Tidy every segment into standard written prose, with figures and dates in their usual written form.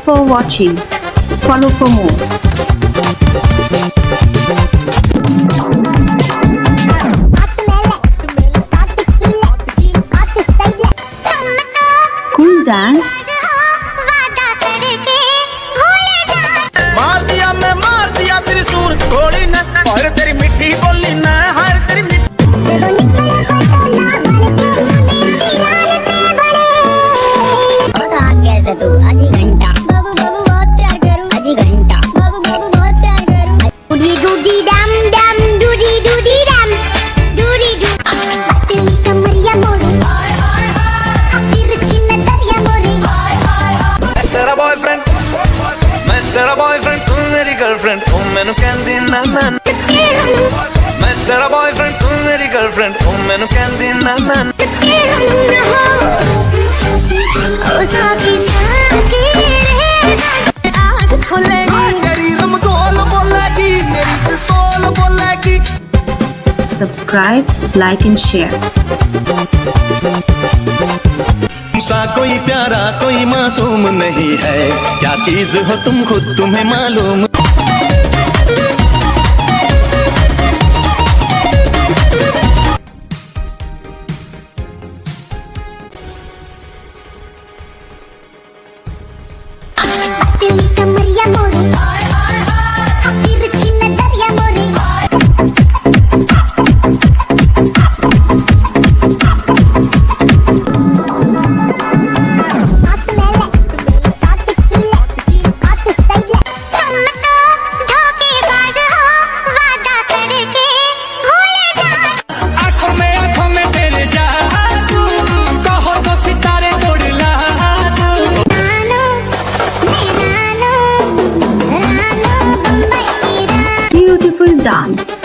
for watching. Follow for more. Cool dance. मार दिया त्रिशूल घोड़ी ने और तेरी मिट्टी बोली ने हर तेरी कैसे तू आधी घंटा बाबू बाबू बहुत प्यार करूं आधी घंटा बाबू बाबू बहुत प्यार करूं डूडी डूडी डम डम डूडी डूडी डम डूडी डू दिल कमरिया मोरे फिर चिन्ह दरिया मोरे तेरा बॉयफ्रेंड मैं तेरा बॉयफ्रेंड तू मेरी गर्लफ्रेंड तू मैनू कहंदी ना ना मैं तेरा बॉयफ्रेंड तू मेरी गर्लफ्रेंड तू मैनू कहंदी ना ना Subscribe, like and share. सा कोई प्यारा कोई मासूम नहीं है, क्या चीज हो तुम खुद तुम्हें मालूम। दिल कमरिया मोरे फिर चिन्ह दरिया मोरे Beautiful dance.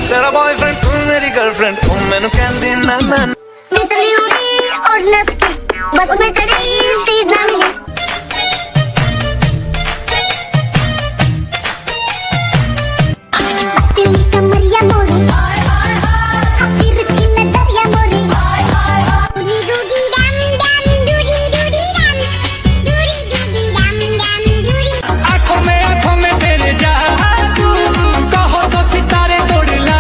तेरा बॉयफ्रेंड तू मेरी गर्लफ्रेंड तू मैनू कहंदी ना ना निकली हुई और नस्की बस में खड़ी सीट ना मिली दिल कमरिया मोरे फिर चिन्ह दरिया मोरे डूडी डूडी डम डम डूडी डूडी डम डूडी डूडी डम डम डूडी आंखों में तेरे जादू कहो तो सितारे तोड़ ला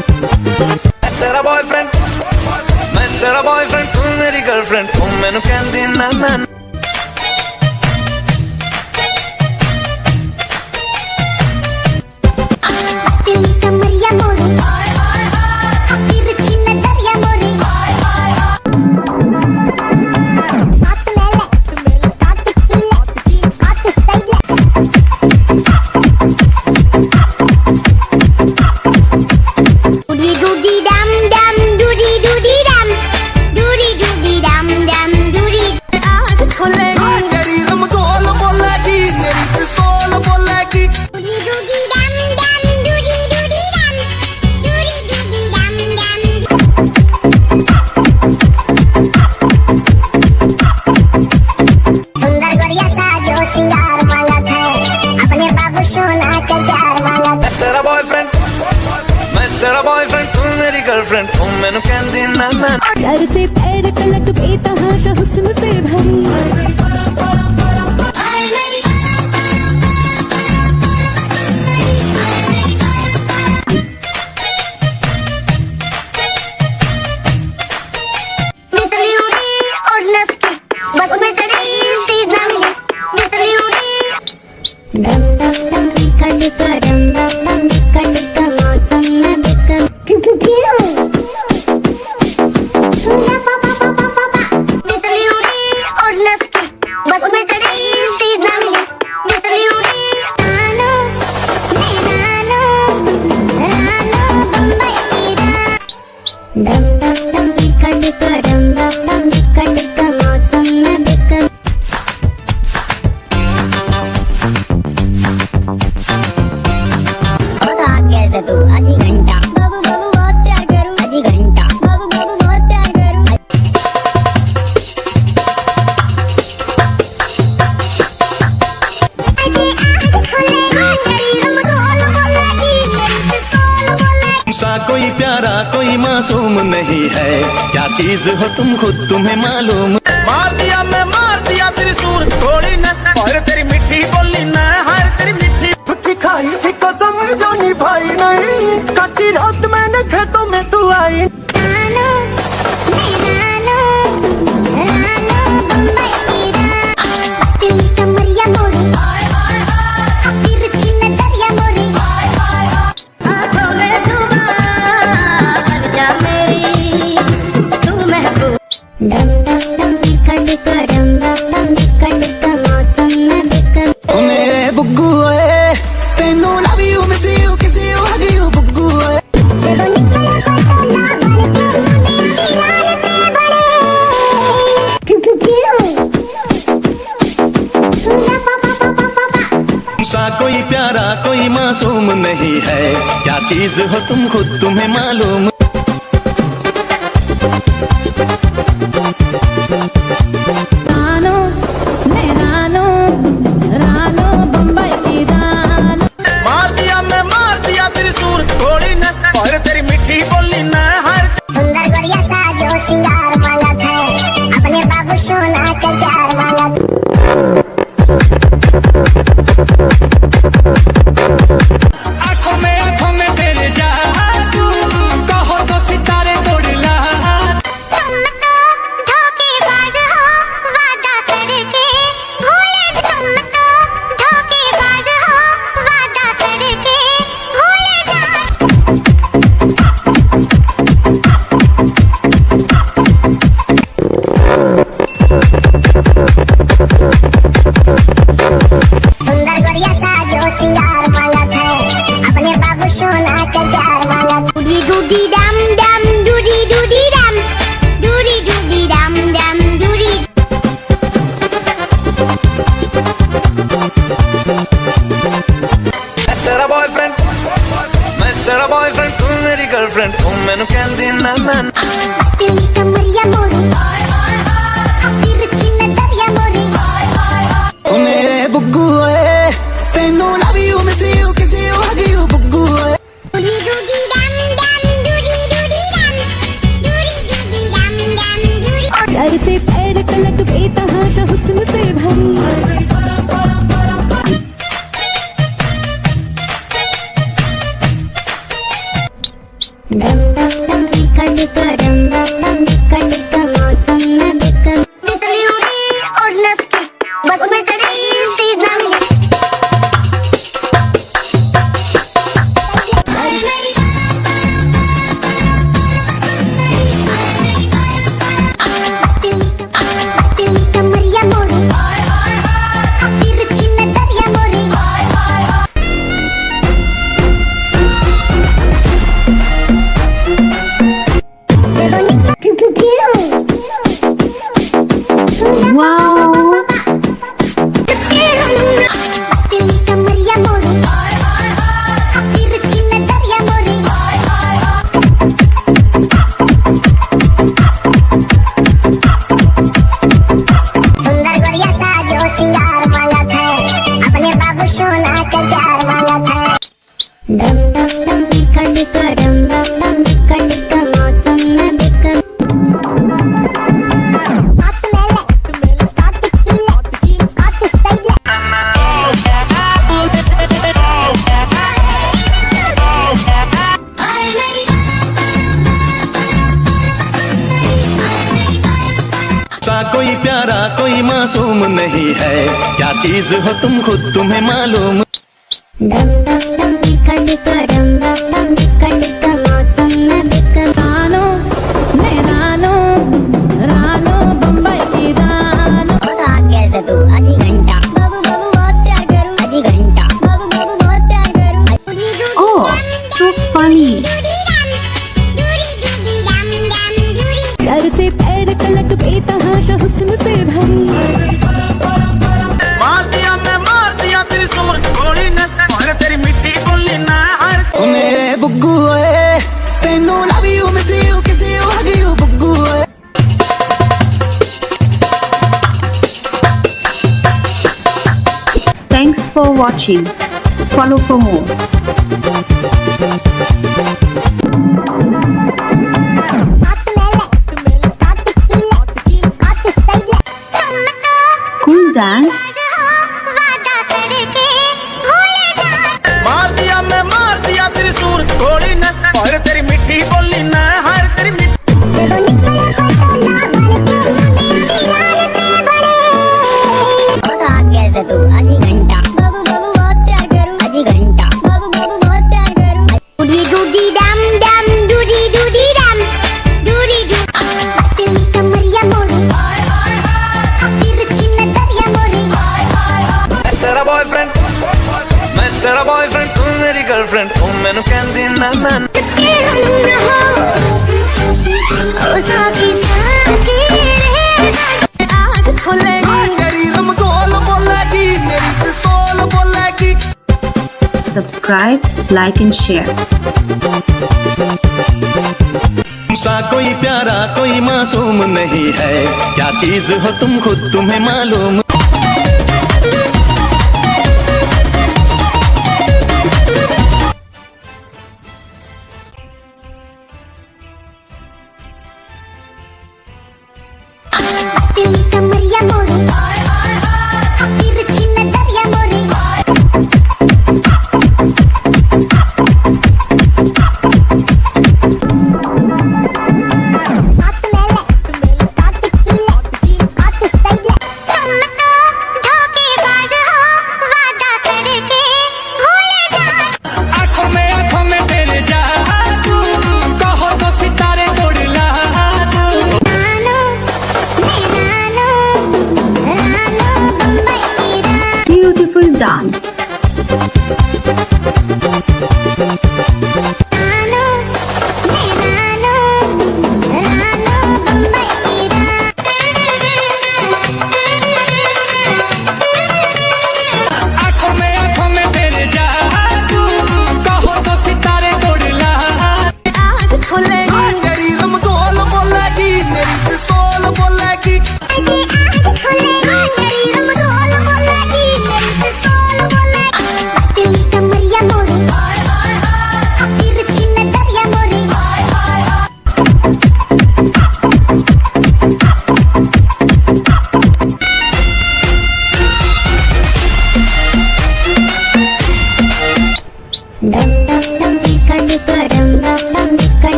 तेरा बॉयफ्रेंड, मैं तेरा बॉयफ्रेंड, तू मेरी गर्लफ्रेंड, तू मैनू कहंदी ना ना। दिल कमरिया मोरे फिर चिन्ह दरिया मोरे हाथ मेले हाथ कीले हाथ सैले डूडी डम डम डूडी डूडी डम डूडी डूडी डम डम डूडी आज खोलेगी तेरी रमज़ोल बोलेगी मेरी पिस्तौल बोलेगी डूडी डूडी डम डम डूडी डूडी डम डूडी डूडी डम डम सुंदर गोरिया सा जो सिंगार मांगत है अपने बाबू सोना के प्यार मांगत तेरा बॉयफ्रेंड, मैं तेरा बॉयफ्रेंड, तू मेरी गर्लफ्रेंड, तू मैनू कहंदी ना ना। सर से पैर तलक बेतहाशा हुस्न से भरी निकली उड़ी और नस्की बस में चढ़ी सीधा मिली निकली उड़ी दम दम दम डिक्का डिक्का दम दम दम डिक्का डिक्का मौसम में डिक्का सुना पापा पापा पापा निकली उड़ी और नस्की बस में चढ़ी सीधा मिली निकली उड़ी रानो रानो बम्बई तेरा दम दम दम डिक्का डिक्का दम दम दम डिक्का डिक्का मौसम में डिक्का बता कैसे तू आधी घंटा बाबू बाबू बहुत प्यार करूं आधी घंटा बाबू बाबू बहुत प्यार करूं सा कोई प्यारा कोई मासूम नहीं है, क्या चीज हो तुम खुद तुम्हें मालूम। मार दिया तेरी सूर थोड़ी न और तेरी मिट्टी बोली न हर तेरी मिट्टी फुटकी खाई थी कसम जो निभाई नहीं काटी रात मैंने खेतों में तू आई रानो बम्बई तेरा दिल कमरिया मोरे फिर चिन्ह दरिया मोरे आँखों में तू बन जा मेरी तू महबूब डम डम डम डिक्का डिक्का डम डम डम डिक्का डिक्का मौसम में डिक्का मेरे बुग्गू ओए तेनू लव यू मिस यू किस यू हग यू बुग्गू ओए सा कोई प्यारा कोई मासूम नहीं है, क्या चीज हो तुम खुद तुम्हें मालूम। रानो रानो बम्बई की रानो मार दिया तेरी सूर थोड़ी न और तेरी मिट्टी बोली न हर सुंदर गोरिया सा जो सिंगार मांगत है अपने बाबू सोना के प्यार मांगत आंखों में तेरे जादू कहो तो सितारे तोड़ ला तुम तो धोखेबाज हो वादा करके भूले तुम तो धोखेबाज हो वादा करके भूले जा सुंदर गोरिया सा जो सिंगार मांगत है अपने बाबू सोना के प्यार मांगत डूडी डूडी डम डम डूडी डूडी डम डूडी डूडी डम डम डूडी तेरा बॉयफ्रेंड, मैं तेरा बॉयफ्रेंड, तू मेरी गर्लफ्रेंड, तू मैनू कहंदी ना ना। दिल कमरिया मोरे फिर चिन्ह दरिया मोरे मेरे बुग्गू ओए तेनू लव यू मिस यू किस यू हग यू बुग्गू ओए डूडी डूडी डम डम डूडी डूडी डम डूडी डूडी डम डम डूडी सर से पैर तलक बेतहाशा हुस्न से भरी डम डम डम डिका डिका डम डम डम डिका डिका मौसम में डिका तितली उड़ी और नस्की बस में खड़ी सीधा मिली कमरिया मोरी फिर चिन्ह दरिया मोरी Wow! कमरिया मोरी फिर चिन्ह दरिया मोरी सुंदर गोरिया सा जो सिंगार मांगा था अपने बाबू सोना का प्यार मांगा था डम डम डम डिका डिका डम डम डम डिका डिका मौसम में डिका हाथ मेले काट किले काट सैले सा कोई प्यारा कोई मासूम नहीं है, क्या चीज हो तुम खुद तुम्हें मालूम। डम डम डम डिका डिका डम डम डम डिका डिका मौसम में डिका रानो रानो रानो बम्बई की रानो बता कैसे तू आधी घंटा बाबू बाबू बहुत प्यार करूं आधी घंटा बाबू बाबू बहुत प्यार करूं Oh, so funny! सर से पैर तलक बेतहाशा हुस्न से भरी मार दिया त्रिशूल गोली ने और तेरी मिट्टी बोली ना हर मेरे बुग्गू ओए तेनू लव यू मिस यू किस यू हग यू बुग्गू ओए Thanks for watching. Follow for more. हाथ मेले काट किले काट सैले तुमको Cool dance. वादा करके भूल जा मार दिया त्रिशूल गोली ने और तेरी मिट्टी बोली ना हर तेरी मिट्टी बता कैसे तू आधी घंटा बाबू बाबू बहुत प्यार करूं आधी घंटा बाबू बाबू बहुत प्यार करूं डूडी डूडी डम डम डूडी डूडी डम डूडी डू दिल कमरिया मोरी फिर चिन्ह दरिया मोरी मैं तेरा बॉयफ्रेंड तू मेरी गर्लफ्रेंड तू मैनू कहंदी ना ना इसके हम ना हो ओ साथी साथी रे आज खोलेगी तेरी रमजोल बोलेगी मेरी फिसोल बोलेगी Subscribe, like and share. सा कोई प्यारा कोई मासूम नहीं है, क्या चीज हो तुम खुद तुम्हें मालूम। दिल कमरिया मोरी फिर चिन्ह दरिया मोरी हाथ मेले काट किले काट सैले तुमको धोखेबाज हो वादा करके भूल जा आंखों में तेरे जादू कहो तो सितारे तोड़ ला नानो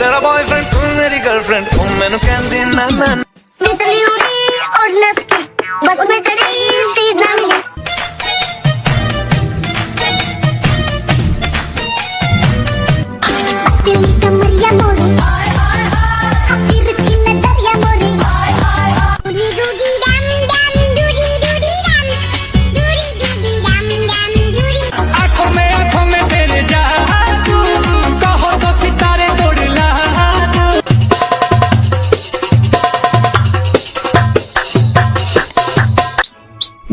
तेरा बॉयफ्रेंड तू मेरी गर्लफ्रेंड तू मैनू कहंदी ना ना मितली उड़ी और नस्की बस में खड़ी सीट ना मिली दिल कमरिया मोड़ी फिर चिन्ह दरिया मोड़ी डूडी डूडी डम डम डूडी डूडी डम डूडी डूडी डम डम डूडी आंखों में तेरे जादू कहो तो सितारे तोड़ ला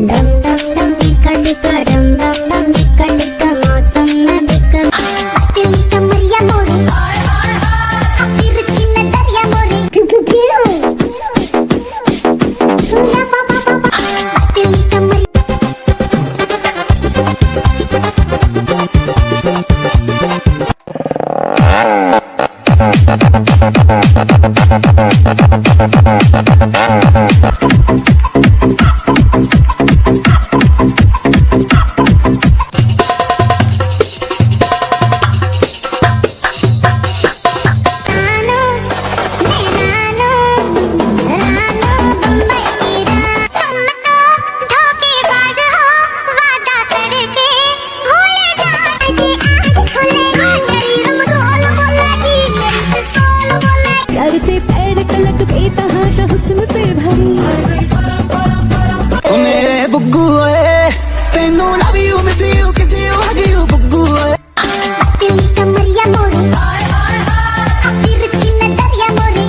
डम डम डम डिका डिका डम डम डम डिका डिका मौसम में डिका दिल कमरिया मोड़ी फिर चिन्ह दरिया मोड़ी सुना पापा पापा दिल कमरिया सर से पैर तलक बेतहाशा हुस्न से भरी मेरे बुग्गू तेनू लव यू मिस यू किस यू हग यू बुग्गू दिल कमरिया मोड़ी फिर चिन्ह दरिया मोड़ी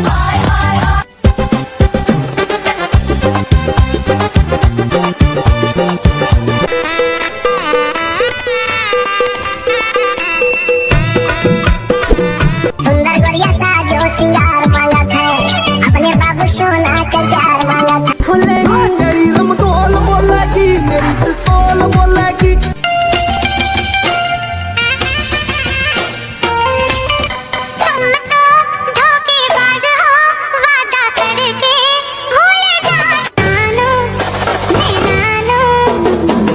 सुंदर गोरिया सा जो सिंगार मांगा था अपने बाबू सोना का प्यार मांगा था मेरी रमदोल बोलेगी मेरी पिस्तौल बोलेगी तुमको धोखेबाज हो वादा करके भूल जानो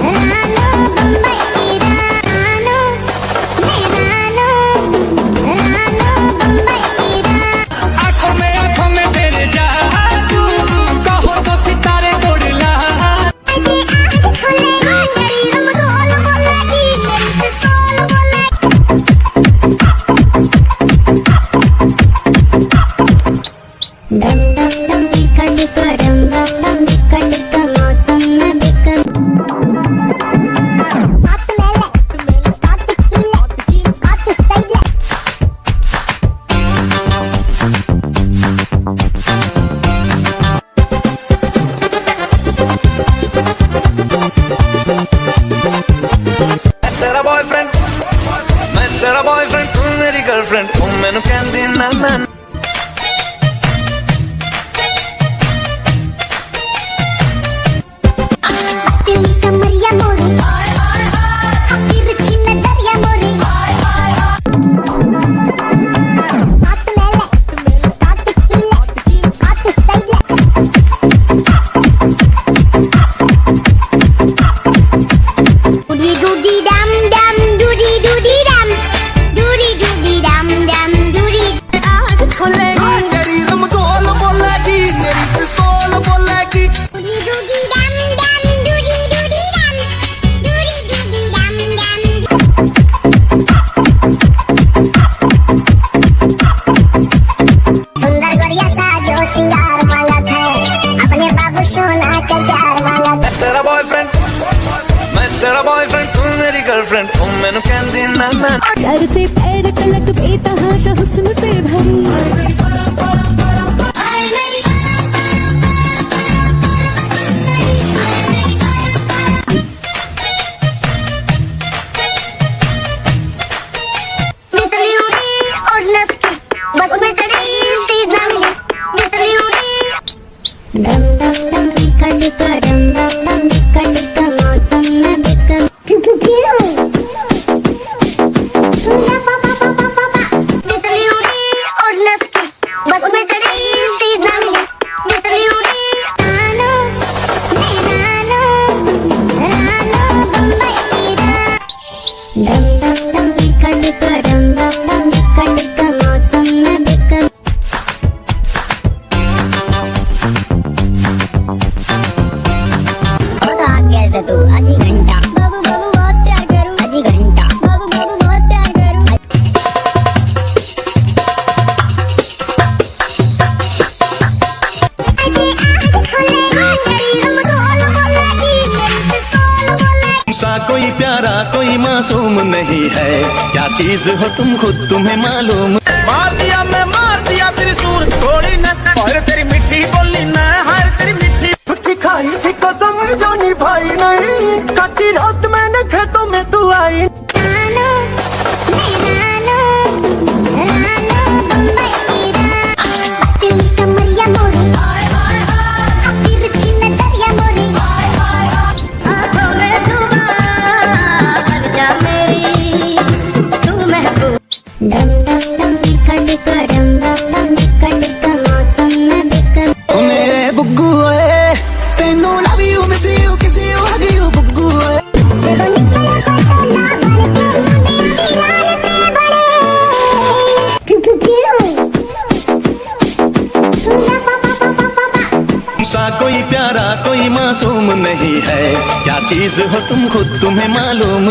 रानो बम्बई की रानो बम्बई की आंखों में तेरे जादू कहो तो सितारे तोड़ ला मेरी रमदोल बोलेगी मेरी पिस्तौल बोलेगी डम डम डम डिका डिका डम डम डम डिका डिका मौसम में डिका बात मेले बात किले बात सैले तेरा बॉयफ्रेंड मैं तेरा बॉयफ्रेंड तू मेरी गर्लफ्रेंड तू मैनू कहंदी ना ना दिल कमरिया मोड़ी फिर चिन्ह दरिया मोड़ी बात मेले बात किले बात सैले डूडी डूडी डम डम डूडी डूडी डम डूडी डूडी डम डम डूडी मेरी रमदोल बोलेगी मेरी पिस्तौल बोलेगी डूडी डूडी डम डम डूडी डूडी डम डूडी डूडी डम डम सुंदर गोरिया सा जो सिंगार मांगा था अपने बाबू सोना का प्यार मांगा था तेरा बॉयफ्रेंड मैं तेरा बॉयफ्रेंड तू मेरी गर्लफ्रेंड तू मैनू कहंदी ना ना सर से पैर तलक बेतहाशा हुस्न से भरी मितली उड़ी और नस्की बस में खड़ी सीट ना मिली मितली उड़ी डम डम डम डिका डिका डम डम डम डिका डिका मौसम में डिका सुना पापा पापा पापा मितली उड़ी और नहीं है, क्या चीज हो तुम खुद तुम्हें मालूम। मार दिया त्रिशूल थोड़ी न, और तेरी मिट्टी बोली न, हर तेरी मिट्टी फुटकी खाई थी कसम जो निभाई नहीं, काटी रात मैंने खेतों में तू आई। रानो बम्बई की रात, दिल कमरिया मोड़ी, तिरछी नजरिया मोड़ी, आँखों में धुआं भर जा मेरी, तू महबूब। डम डम डम डिका डिका, डम डम डम डिका डिका, मौसम में बिका। ओ मेरे बुग्गू ओए, तेनू लव यू मिस यू किस यू हग यू बुग्गू ओए। सा कोई प्यारा कोई मासूम नहीं है, क्या चीज हो तुम खुद तुम्हें मालूम।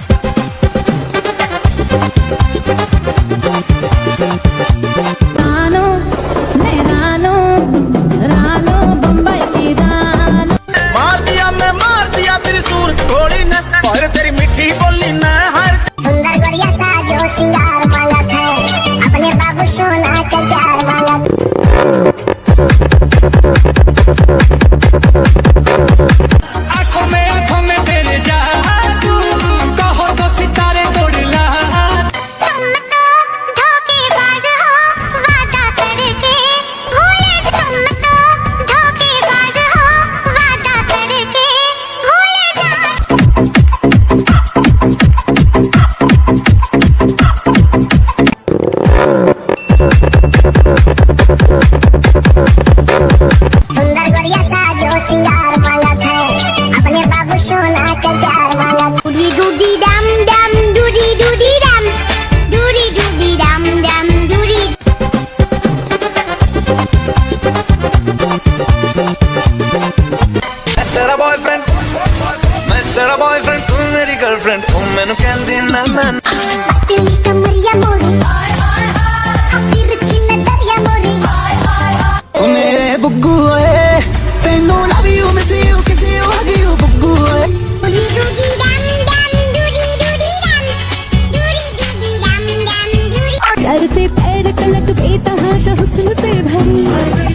रानो बम्बई की रानो। मार दिया त्रिशूल थोड़ी न, और तेरी मिट्टी बोली न, हर सुंदर गरिया सा जो सिंगार मांगत है, अपने बाबू सोना का प्यार मांगत। आंखों में तेरे जादू, कहो तो सितारे तोड़ ला। तुम तो धोखेबाज हो, वादा करके भूले। तुम तो धोखेबाज हो, वादा करके भूले जा। सुंदर गरिया सा जो सिंगार मांगत है, अपने बाबू सोना का प्यार मांगत। डूडी डूडी डम डम, डूडी डूडी डम, डूडी डूडी डम डम, डूडी। तेरा बॉयफ्रेंड, मैं तेरा बॉयफ्रेंड, तू मेरी गर्लफ्रेंड, तू मैनू कहंदी ना ना। दिल कमरिया मोड़ी, तिरछी नजरिया मोड़ी, ओ मेरे बुग्गू ओए, तेनू लव यू मिस यू किस यू हग यू बुग्गू ओए। डूडी डूडी डम डम, डूडी डूडी डम, डूडी डूडी डम डम, डूडी। सर से पैर तलक बेतहाशा हुस्न से भरी